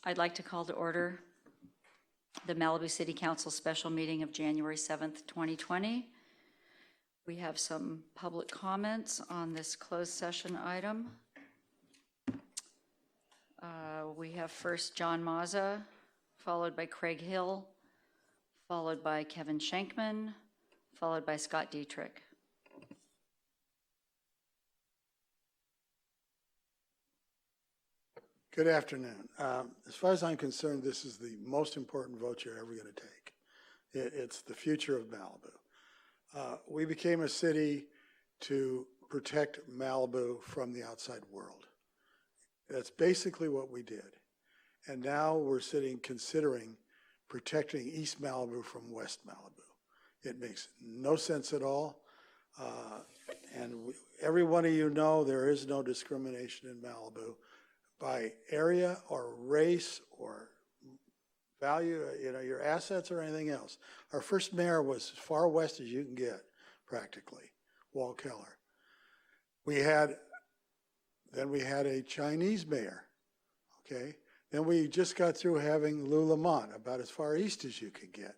I'd like to call to order the Malibu City Council special meeting of January 7th, 2020. We have some public comments on this closed session item. We have first John Mazza, followed by Craig Hill, followed by Kevin Shankman, followed by Scott Dietrich. Good afternoon. As far as I'm concerned, this is the most important vote you're ever going to take. It's the future of Malibu. We became a city to protect Malibu from the outside world. That's basically what we did. And now we're considering protecting East Malibu from West Malibu. It makes no sense at all. Every one of you know there is no discrimination in Malibu by area or race or value, your assets or anything else. Our first mayor was as far west as you can get, practically, Walt Keller. Then we had a Chinese mayor, okay? Then we just got through having Lou Lamont, about as far east as you could get.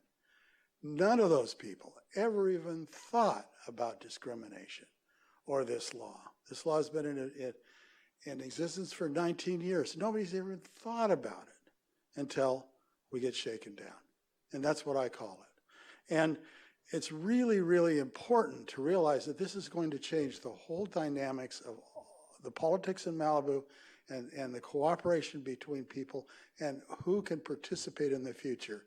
None of those people ever even thought about discrimination or this law. This law has been in existence for 19 years. Nobody's ever thought about it until we get shaken down. And that's what I call it. And it's really, really important to realize that this is going to change the whole dynamics of the politics in Malibu and the cooperation between people and who can participate in the future.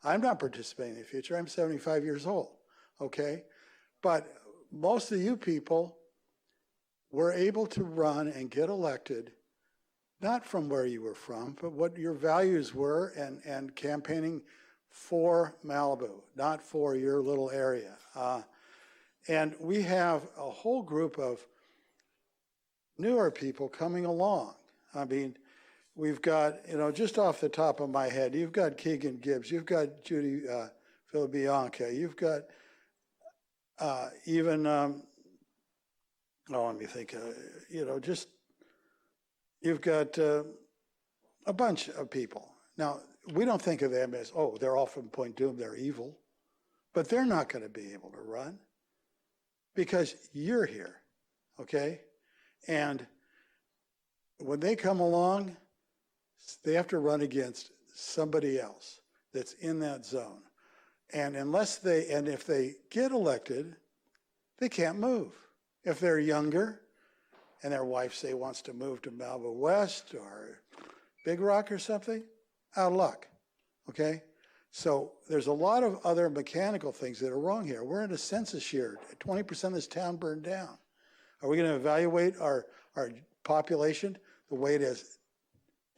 I'm not participating in the future. I'm 75 years old, okay? But most of you people were able to run and get elected, not from where you were from, but what your values were and campaigning for Malibu, not for your little area. And we have a whole group of newer people coming along. I mean, we've got, just off the top of my head, you've got Keegan Gibbs, you've got Judy Filibianca, you've got let me think, you've got a bunch of people. Now, we don't think of them as, they're all from Point Doom, they're evil. But they're not going to be able to run because you're here, okay? And when they come along, they have to run against somebody else that's in that zone. And if they get elected, they can't move. If they're younger and their wife, say, wants to move to Malibu West or Big Rock or something, out of luck, okay? So there's a lot of other mechanical things that are wrong here. We're in a census year. 20% of this town burned down. Are we going to evaluate our population the way it is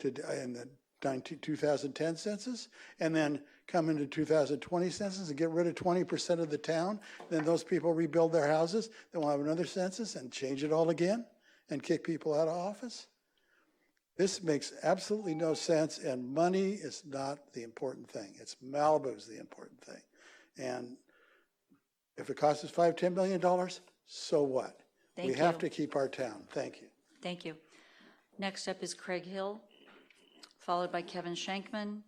in the 2010 census and then come into 2020 census and get rid of 20% of the town? Then those people rebuild their houses. Then we'll have another census and change it all again and kick people out of office? This makes absolutely no sense, and money is not the important thing. It's Malibu's the important thing. And if it costs us $5–10 million, so what? We have to keep our town. Thank you. Thank you. Next up is Craig Hill, followed by Kevin Shankman,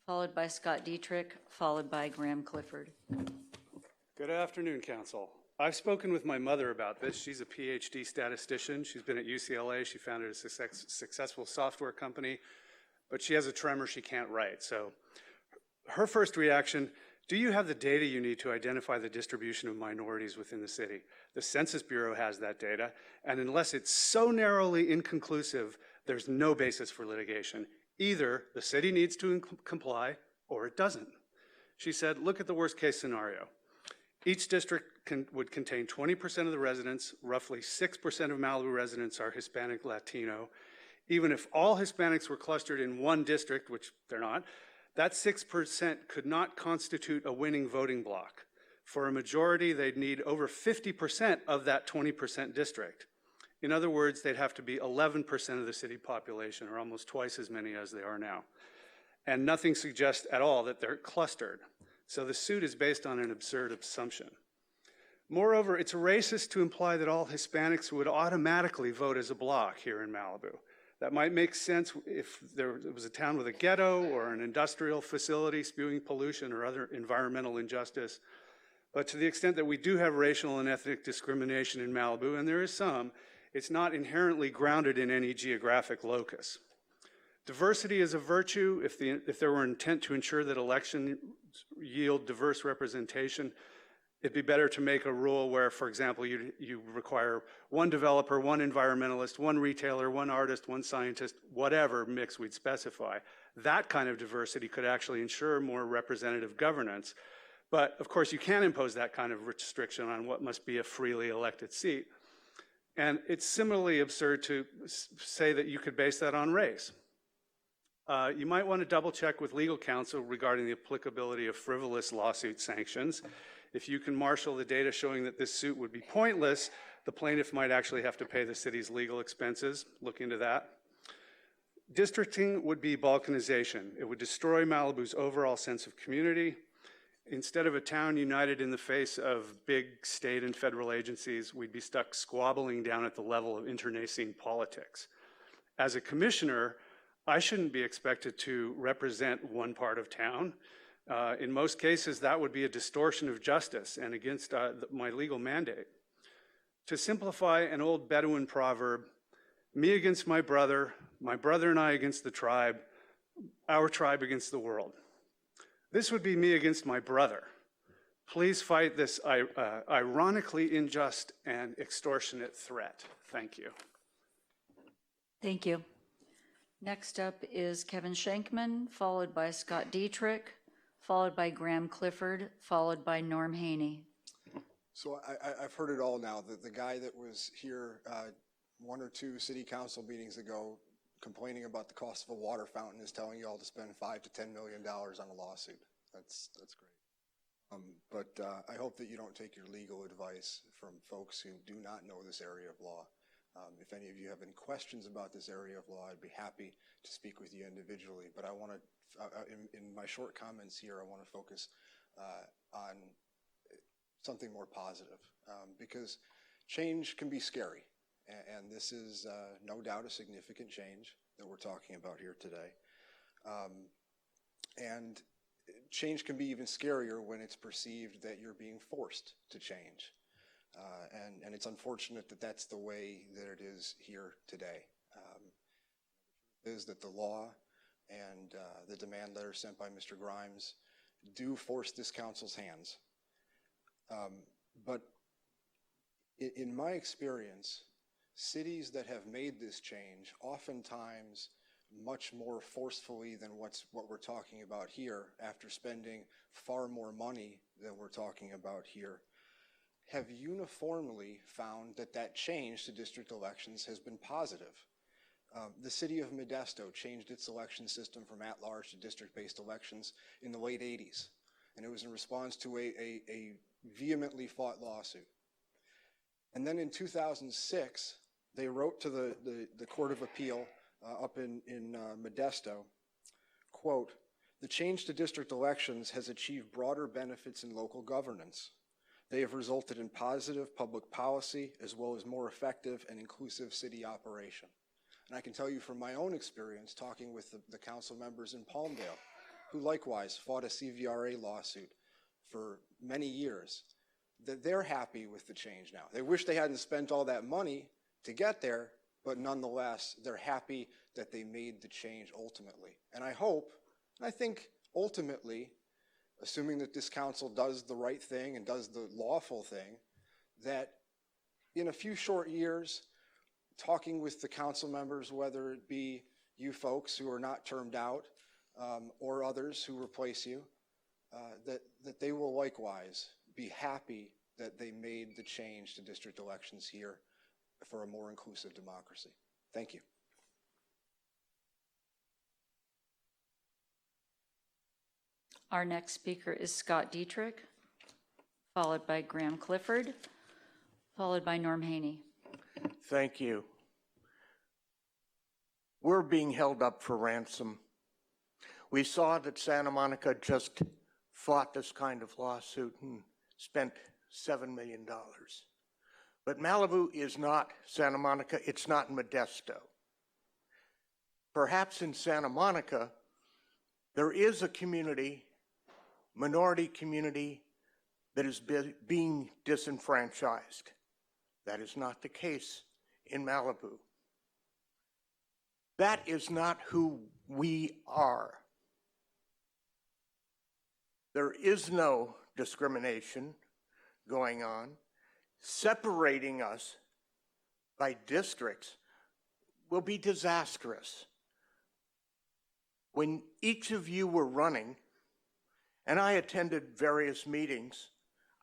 followed by Scott Dietrich, followed by Graham Clifford. Good afternoon, Council. I've spoken with my mother about this. She's a PhD statistician. She's been at UCLA. She founded a successful software company, but she has a tremor. She can't write. So her first reaction, do you have the data you need to identify the distribution of minorities within the city? The Census Bureau has that data, and unless it's so narrowly inconclusive, there's no basis for litigation. Either the city needs to comply or it doesn't. She said, look at the worst case scenario. Each district would contain 20% of the residents. Roughly 6% of Malibu residents are Hispanic Latino. Even if all Hispanics were clustered in one district, which they're not, that 6% could not constitute a winning voting bloc. For a majority, they'd need over 50% of that 20% district. In other words, they'd have to be 11% of the city population, or almost twice as many as they are now. And nothing suggests at all that they're clustered. So the suit is based on an absurd assumption. Moreover, it's racist to imply that all Hispanics would automatically vote as a bloc here in Malibu. That might make sense if there was a town with a ghetto or an industrial facility spewing pollution or other environmental injustice. But to the extent that we do have racial and ethnic discrimination in Malibu, and there is some, it's not inherently grounded in any geographic locus. Diversity is a virtue. If there were intent to ensure that elections yield diverse representation, it'd be better to make a rule where, for example, you require one developer, one environmentalist, one retailer, one artist, one scientist, whatever mix we'd specify. That kind of diversity could actually ensure more representative governance. But of course, you can't impose that kind of restriction on what must be a freely elected seat. And it's similarly absurd to say that you could base that on race. You might want to double check with legal counsel regarding the applicability of frivolous lawsuit sanctions. If you can marshal the data showing that this suit would be pointless, the plaintiff might actually have to pay the city's legal expenses. Look into that. Districting would be balkanization. It would destroy Malibu's overall sense of community. Instead of a town united in the face of big state and federal agencies, we'd be stuck squabbling down at the level of internecine politics. As a commissioner, I shouldn't be expected to represent one part of town. In most cases, that would be a distortion of justice and against my legal mandate. To simplify an old Bedouin proverb, me against my brother and I against the tribe, our tribe against the world. This would be me against my brother. Please fight this ironically unjust and extortionate threat. Thank you. Thank you. Next up is Kevin Shankman, followed by Scott Dietrich, followed by Graham Clifford, followed by Norm Haney. So I've heard it all now. The guy that was here 1 or 2 city council meetings ago complaining about the cost of a water fountain is telling you all to spend $5 to $10 million on a lawsuit. That's great. But I hope that you don't take your legal advice from folks who do not know this area of law. If any of you have any questions about this area of law, I'd be happy to speak with you individually. But I want to, in my short comments here, I want to focus on something more positive, because change can be scary. And this is no doubt a significant change that we're talking about here today. And change can be even scarier when it's perceived that you're being forced to change. And it's unfortunate that that's the way that it is here today. Is that the law and the demand letter sent by Mr. Grimes do force this council's hands. But in my experience, cities that have made this change, oftentimes much more forcefully than what we're talking about here, after spending far more money than we're talking about here, have uniformly found that that change to district elections has been positive. The city of Modesto changed its election system from at-large to district-based elections in the late 80s, and it was in response to a vehemently fought lawsuit. And then in 2006, they wrote to the Court of Appeal up in Modesto, quote, "The change to district elections has achieved broader benefits in local governance. They have resulted in positive public policy as well as more effective and inclusive city operation." And I can tell you from my own experience talking with the council members in Palmdale, who likewise fought a CVRA lawsuit for many years, that they're happy with the change now. They wish they hadn't spent all that money to get there, but nonetheless, they're happy that they made the change ultimately. And I hope, and I think ultimately, assuming that this council does the right thing and does the lawful thing, that in a few short years, talking with the council members, whether it be you folks who are not termed out or others who replace you, that they will likewise be happy that they made the change to district elections here for a more inclusive democracy. Thank you. Our next speaker is Scott Dietrich, followed by Graham Clifford, followed by Norm Haney. Thank you. We're being held up for ransom. We saw that Santa Monica just fought this kind of lawsuit and spent $7 million. But Malibu is not Santa Monica, it's not Modesto. perhaps in Santa Monica, there is a community, minority community, that is being disenfranchised. That is not the case in Malibu. That is not who we are. There is no discrimination going on. Separating us by districts will be disastrous. When each of you were running, and I attended various meetings,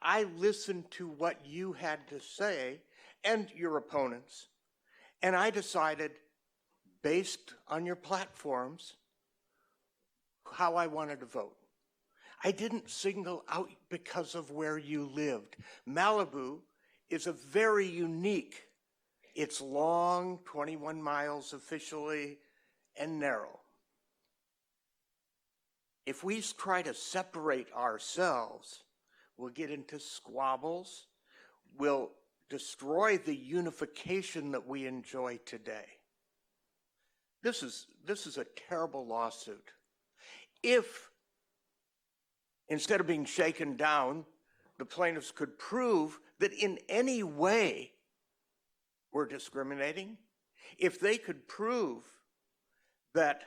I listened to what you had to say and your opponents, and I decided, based on your platforms, how I wanted to vote. I didn't single out because of where you lived. Malibu is a very unique, it's long, 21 miles officially, and narrow. If we try to separate ourselves, we'll get into squabbles, we'll destroy the unification that we enjoy today. This is a terrible lawsuit. If, instead of being shaken down, the plaintiffs could prove that in any way we're discriminating, if they could prove that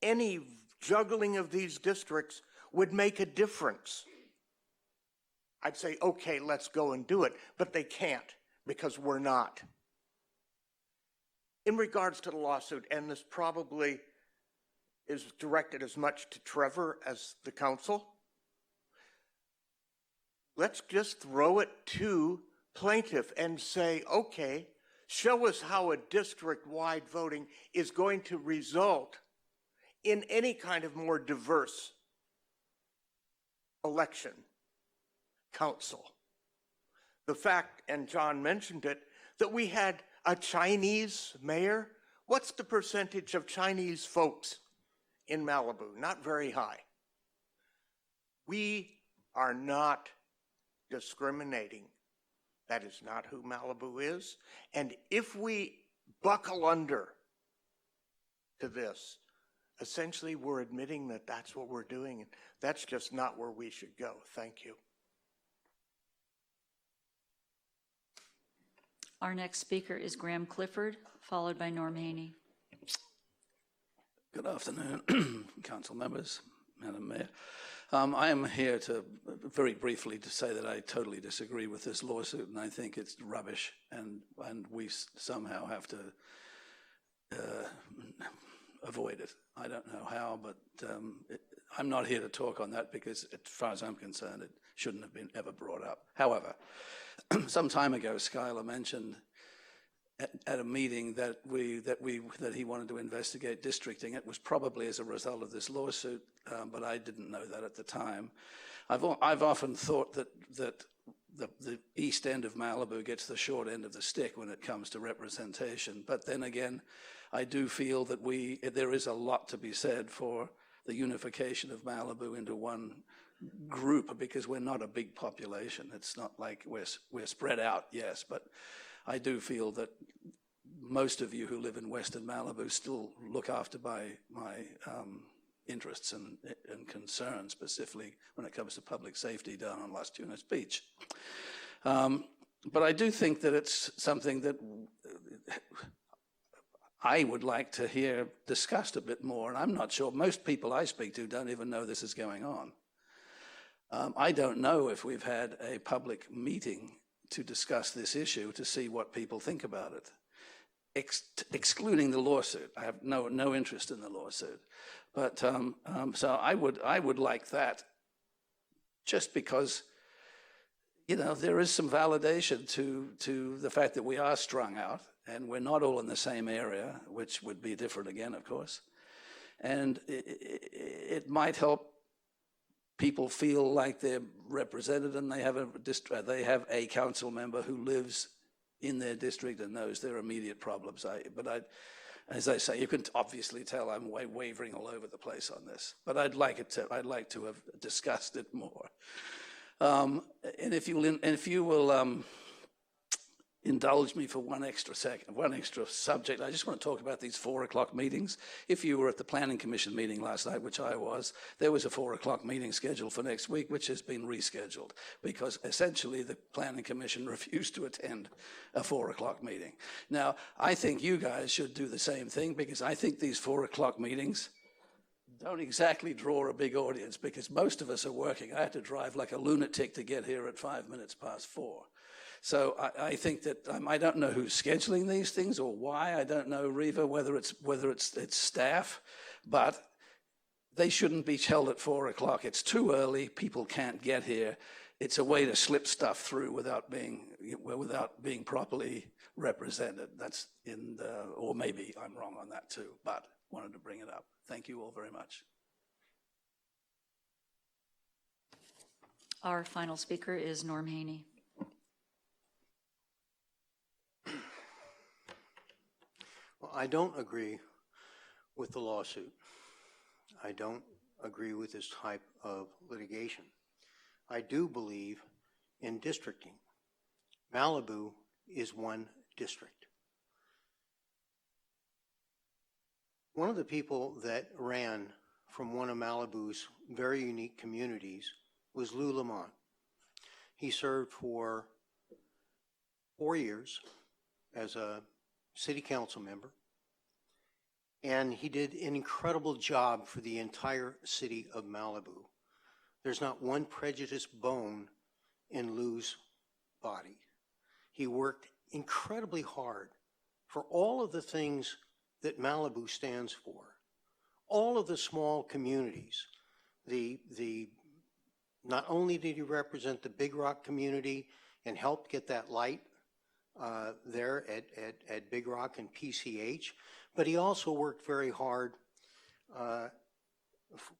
any juggling of these districts would make a difference, I'd say, okay, let's go and do it, but they can't because we're not. In regards to the lawsuit, and this probably is directed as much to Trevor as the council, let's just throw it to plaintiff and say, okay, show us how a district-wide voting is going to result in any kind of more diverse election council. The fact, and John mentioned it, that we had a Chinese mayor. What's the percentage of Chinese folks in Malibu? Not very high. We are not discriminating. That is not who Malibu is. And if we buckle under to this, essentially we're admitting that that's what we're doing. And that's just not where we should go. Thank you. Our next speaker is Graham Clifford, followed by Norm Haney. Good afternoon, council members, Madam Mayor. I am here to very briefly to say that I totally disagree with this lawsuit, and I think it's rubbish, and we somehow have to avoid it. I don't know how, but I'm not here to talk on that because, as far as I'm concerned, it shouldn't have been ever brought up. However, some time ago, Schuyler mentioned at a meeting that he wanted to investigate districting. It was probably as a result of this lawsuit, but I didn't know that at the time. I've often thought that the east end of Malibu gets the short end of the stick when it comes to representation. But then again, I do feel that there is a lot to be said for the unification of Malibu into one group, because we're not a big population. It's not like we're spread out, yes, but I do feel that most of you who live in Western Malibu still look after my interests and concerns, specifically when it comes to public safety down on Las Tunas Beach. But I do think that it's something that I would like to hear discussed a bit more, and I'm not sure. Most people I speak to don't even know this is going on. I don't know if we've had a public meeting to discuss this issue to see what people think about it, excluding the lawsuit. I have no interest in the lawsuit, but so I would like that, just because, you know, there is some validation to the fact that we are strung out and we're not all in the same area, which would be different again, of course, and it might help people feel like they're represented and they have a council member who lives in their district and knows their immediate problems. As I say, you can obviously tell I'm wavering all over the place on this, but I'd like to have discussed it more. And if you will indulge me for one extra subject. I just want to talk about these 4 o'clock meetings. If you were at the Planning Commission meeting last night, which I was, there was a 4 o'clock meeting scheduled for next week, which has been rescheduled because essentially the Planning Commission refused to attend a 4 o'clock meeting. Now, I think you guys should do the same thing because I think these 4 o'clock meetings don't exactly draw a big audience because most of us are working. I had to drive like a lunatic to get here at 4 minutes. So I think that I don't know who's scheduling these things or why. I don't know, Reva, whether it's staff, but they shouldn't be held at 4 o'clock. It's too early. People can't get here. It's a way to slip stuff through without being properly represented. That's or maybe I'm wrong on that too, but wanted to bring it up. Thank you all very much. Our final speaker is Norm Haney. Well, I don't agree with the lawsuit. I don't agree with this type of litigation. I do believe in districting. Malibu is one district. One of the people that ran from one of Malibu's very unique communities was Lou Lamont. He served for 4 years as a city council member, and he did an incredible job for the entire city of Malibu. There's not one prejudiced bone in Lou's body. He worked incredibly hard for all of the things that Malibu stands for. All of the small communities. Not only did he represent the Big Rock community and help get that light there at Big Rock and PCH, but he also worked very hard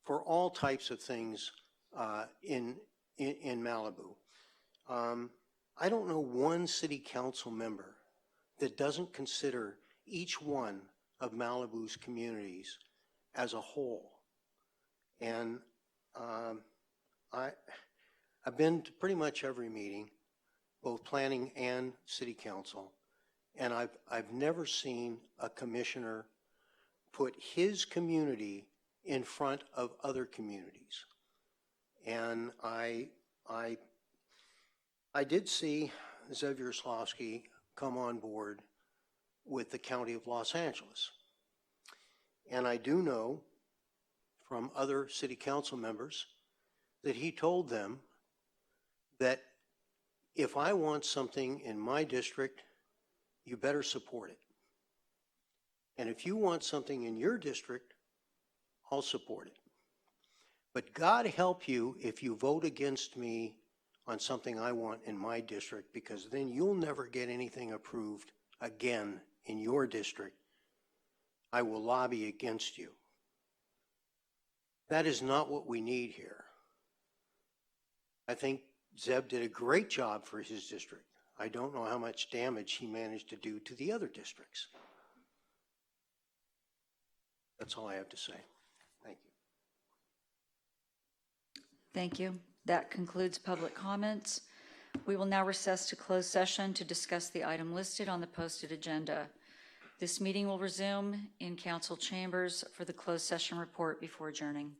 for all types of things in Malibu. I don't know one city council member that doesn't consider each one of Malibu's communities as a whole. And I've been to pretty much every meeting, both planning and city council, and I've never seen a commissioner put his community in front of other communities. And I did see Zev Yaroslavsky come on board with the County of Los Angeles. And I do know from other city council members that he told them that if I want something in my district, you better support it. And if you want something in your district, I'll support it. But God help you if you vote against me on something I want in my district, because then you'll never get anything approved again in your district. I will lobby against you. That is not what we need here. I think Zeb did a great job for his district. I don't know how much damage he managed to do to the other districts. That's all I have to say. Thank you. Thank you. That concludes public comments. We will now recess to closed session to discuss the item listed on the posted agenda. This meeting will resume in council chambers for the closed session report before adjourning.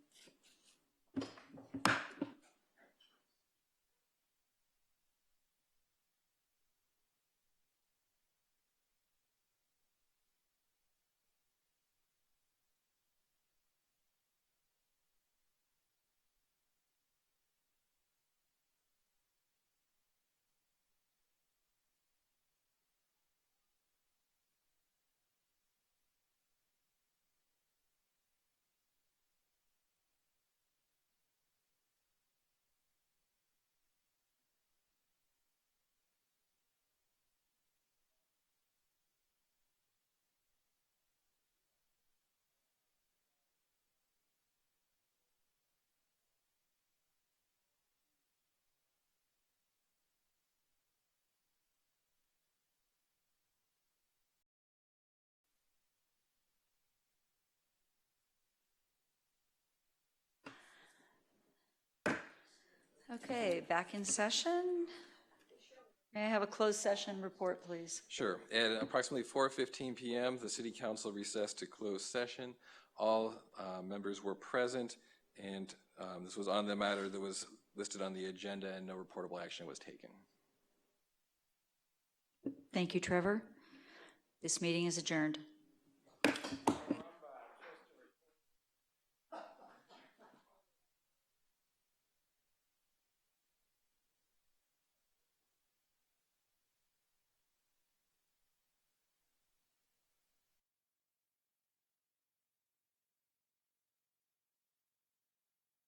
Okay, back in session. May I have a closed session report, please? Sure. At approximately 4:15 p.m., the City Council recessed to closed session. All members were present, and this was on the matter that was listed on the agenda, and no reportable action was taken. Thank you, Trevor. This meeting is adjourned.